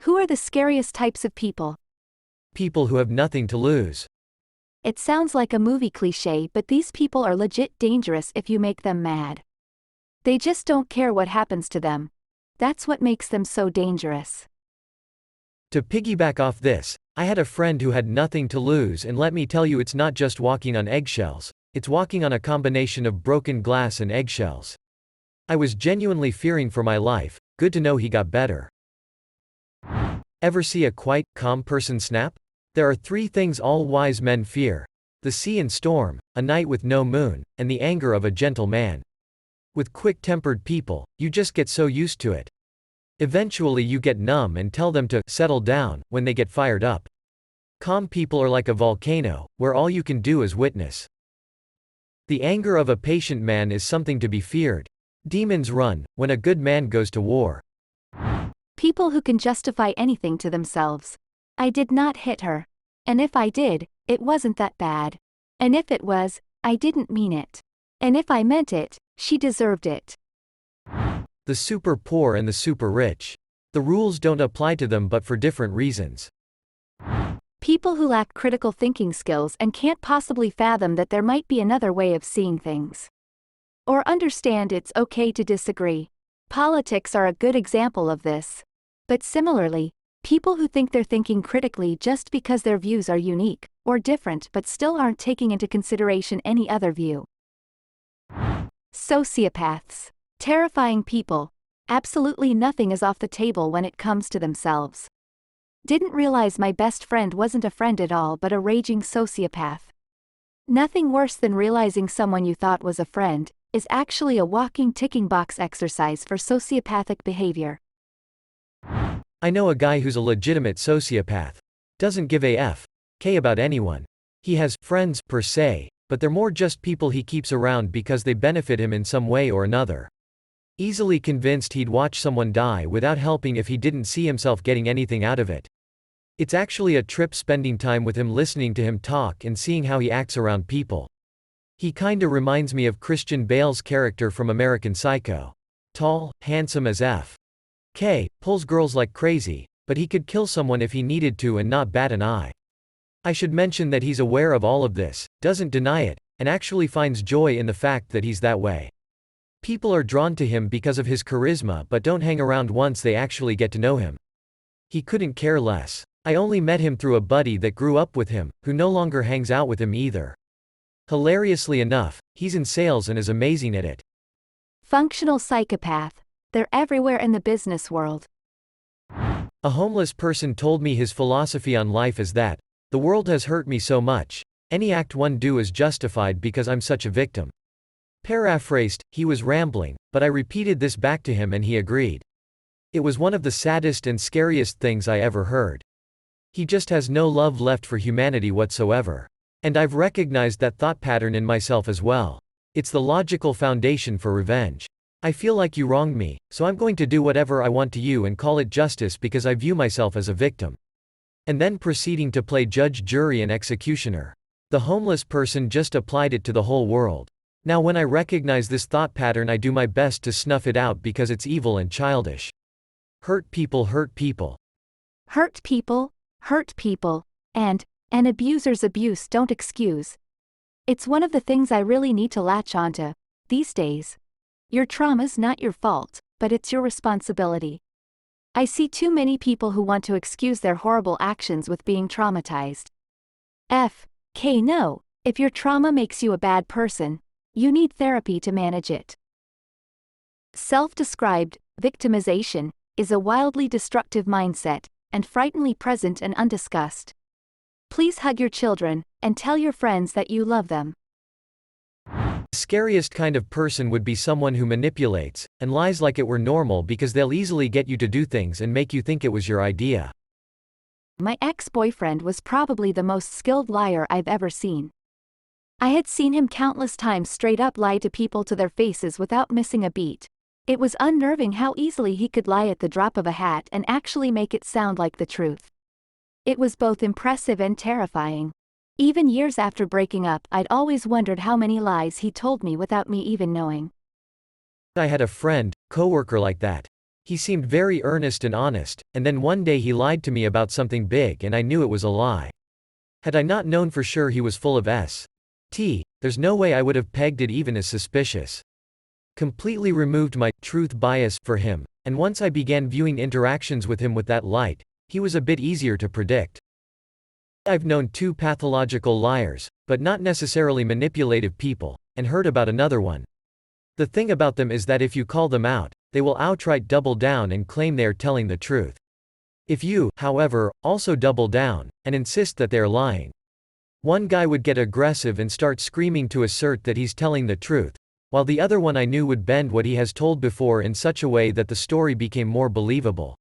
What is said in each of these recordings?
Who are the scariest types of people? People who have nothing to lose. It sounds like a movie cliché, but these people are legit dangerous if you make them mad. They just don't care what happens to them. That's what makes them so dangerous. To piggyback off this, I had a friend who had nothing to lose, and let me tell you, it's not just walking on eggshells, it's walking on a combination of broken glass and eggshells. I was genuinely fearing for my life. Good to know he got better. Ever see a quiet, calm person snap? There are 3 things all wise men fear: the sea and storm, a night with no moon, and the anger of a gentle man. With quick-tempered people, you just get so used to it. Eventually you get numb and tell them to settle down when they get fired up. Calm people are like a volcano, where all you can do is witness. The anger of a patient man is something to be feared. Demons run when a good man goes to war. People who can justify anything to themselves. I did not hit her. And if I did, it wasn't that bad. And if it was, I didn't mean it. And if I meant it, she deserved it. The super poor and the super rich. The rules don't apply to them, but for different reasons. People who lack critical thinking skills and can't possibly fathom that there might be another way of seeing things. Or understand it's okay to disagree. Politics are a good example of this. But similarly, people who think they're thinking critically just because their views are unique, or different, but still aren't taking into consideration any other view. Sociopaths. Terrifying people. Absolutely nothing is off the table when it comes to themselves. Didn't realize my best friend wasn't a friend at all but a raging sociopath. Nothing worse than realizing someone you thought was a friend is actually a walking ticking box exercise for sociopathic behavior. I know a guy who's a legitimate sociopath. Doesn't give a f**k about anyone. He has friends per se, but they're more just people he keeps around because they benefit him in some way or another. Easily convinced he'd watch someone die without helping if he didn't see himself getting anything out of it. It's actually a trip spending time with him, listening to him talk and seeing how he acts around people. He kinda reminds me of Christian Bale's character from American Psycho. Tall, handsome as f**k, pulls girls like crazy, but he could kill someone if he needed to and not bat an eye. I should mention that he's aware of all of this, doesn't deny it, and actually finds joy in the fact that he's that way. People are drawn to him because of his charisma but don't hang around once they actually get to know him. He couldn't care less. I only met him through a buddy that grew up with him, who no longer hangs out with him either. Hilariously enough, he's in sales and is amazing at it. Functional psychopath. They're everywhere in the business world. A homeless person told me his philosophy on life is that, the world has hurt me so much, any act one do is justified because I'm such a victim. Paraphrased, he was rambling, but I repeated this back to him and he agreed. It was one of the saddest and scariest things I ever heard. He just has no love left for humanity whatsoever. And I've recognized that thought pattern in myself as well. It's the logical foundation for revenge. I feel like you wronged me, so I'm going to do whatever I want to you and call it justice because I view myself as a victim. And then proceeding to play judge, jury, and executioner. The homeless person just applied it to the whole world. Now when I recognize this thought pattern, I do my best to snuff it out because it's evil and childish. Hurt people hurt people. Hurt people, and abusers' abuse don't excuse. It's one of the things I really need to latch onto these days. Your trauma's not your fault, but it's your responsibility. I see too many people who want to excuse their horrible actions with being traumatized. No, if your trauma makes you a bad person, you need therapy to manage it. Self-described victimization is a wildly destructive mindset, and frighteningly present and undiscussed. Please hug your children, and tell your friends that you love them. The scariest kind of person would be someone who manipulates, and lies like it were normal because they'll easily get you to do things and make you think it was your idea. My ex-boyfriend was probably the most skilled liar I've ever seen. I had seen him countless times straight up lie to people to their faces without missing a beat. It was unnerving how easily he could lie at the drop of a hat and actually make it sound like the truth. It was both impressive and terrifying. Even years after breaking up, I'd always wondered how many lies he told me without me even knowing. I had a friend, coworker like that. He seemed very earnest and honest, and then one day he lied to me about something big and I knew it was a lie. Had I not known for sure he was full of there's no way I would have pegged it even as suspicious. Completely removed my truth bias for him, and once I began viewing interactions with him with that light, he was a bit easier to predict. I've known two pathological liars, but not necessarily manipulative people, and heard about another one. The thing about them is that if you call them out, they will outright double down and claim they are telling the truth. If you, however, also double down, and insist that they are lying. One guy would get aggressive and start screaming to assert that he's telling the truth, while the other one I knew would bend what he has told before in such a way that the story became more believable.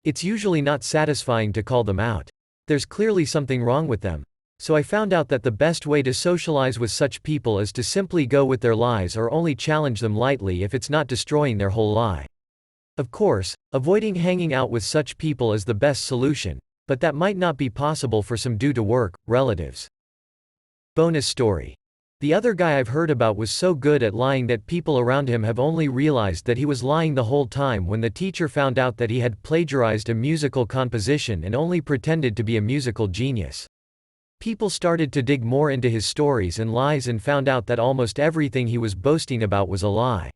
It's usually not satisfying to call them out. There's clearly something wrong with them. So I found out that the best way to socialize with such people is to simply go with their lies or only challenge them lightly if it's not destroying their whole lie. Of course, avoiding hanging out with such people is the best solution, but that might not be possible for some due to work, relatives. Bonus story. The other guy I've heard about was so good at lying that people around him have only realized that he was lying the whole time when the teacher found out that he had plagiarized a musical composition and only pretended to be a musical genius. People started to dig more into his stories and lies and found out that almost everything he was boasting about was a lie.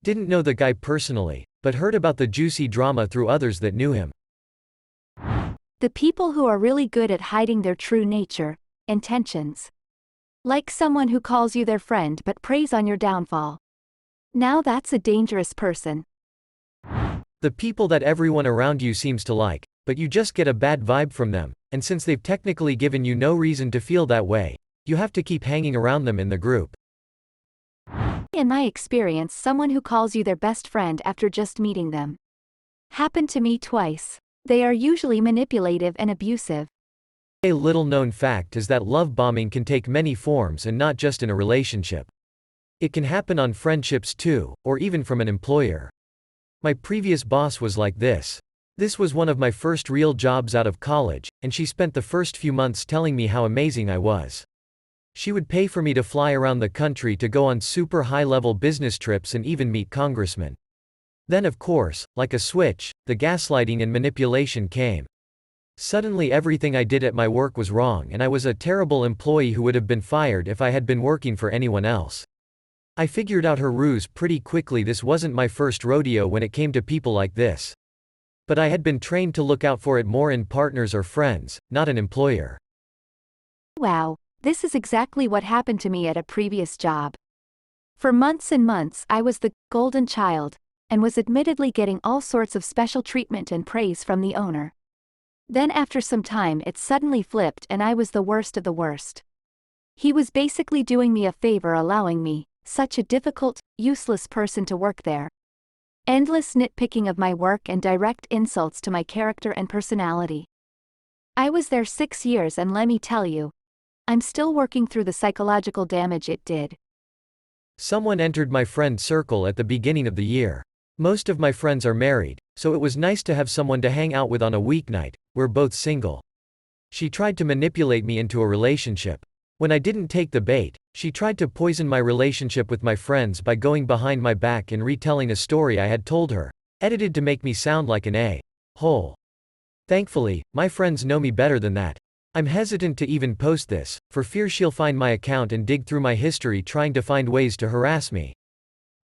Didn't know the guy personally, but heard about the juicy drama through others that knew him. The people who are really good at hiding their true nature, intentions. Like someone who calls you their friend but preys on your downfall. Now that's a dangerous person. The people that everyone around you seems to like, but you just get a bad vibe from them, and since they've technically given you no reason to feel that way, you have to keep hanging around them in the group. In my experience, someone who calls you their best friend after just meeting them. Happened to me twice. They are usually manipulative and abusive. A little known fact is that love bombing can take many forms and not just in a relationship. It can happen on friendships too, or even from an employer. My previous boss was like this. This was one of my first real jobs out of college, and she spent the first few months telling me how amazing I was. She would pay for me to fly around the country to go on super high-level business trips and even meet congressmen. Then of course, like a switch, the gaslighting and manipulation came. Suddenly everything I did at my work was wrong and I was a terrible employee who would have been fired if I had been working for anyone else. I figured out her ruse pretty quickly. This wasn't my first rodeo when it came to people like this. But I had been trained to look out for it more in partners or friends, not an employer. Wow, this is exactly what happened to me at a previous job. For months and months I was the golden child, and was admittedly getting all sorts of special treatment and praise from the owner. Then after some time it suddenly flipped and I was the worst of the worst. He was basically doing me a favor allowing me, such a difficult, useless person to work there. Endless nitpicking of my work and direct insults to my character and personality. I was there 6 years and let me tell you, I'm still working through the psychological damage it did. Someone entered my friend circle at the beginning of the year. Most of my friends are married, so it was nice to have someone to hang out with on a weeknight. We're both single. She tried to manipulate me into a relationship. When I didn't take the bait, she tried to poison my relationship with my friends by going behind my back and retelling a story I had told her, edited to make me sound like an a-hole. Thankfully, my friends know me better than that. I'm hesitant to even post this, for fear she'll find my account and dig through my history trying to find ways to harass me.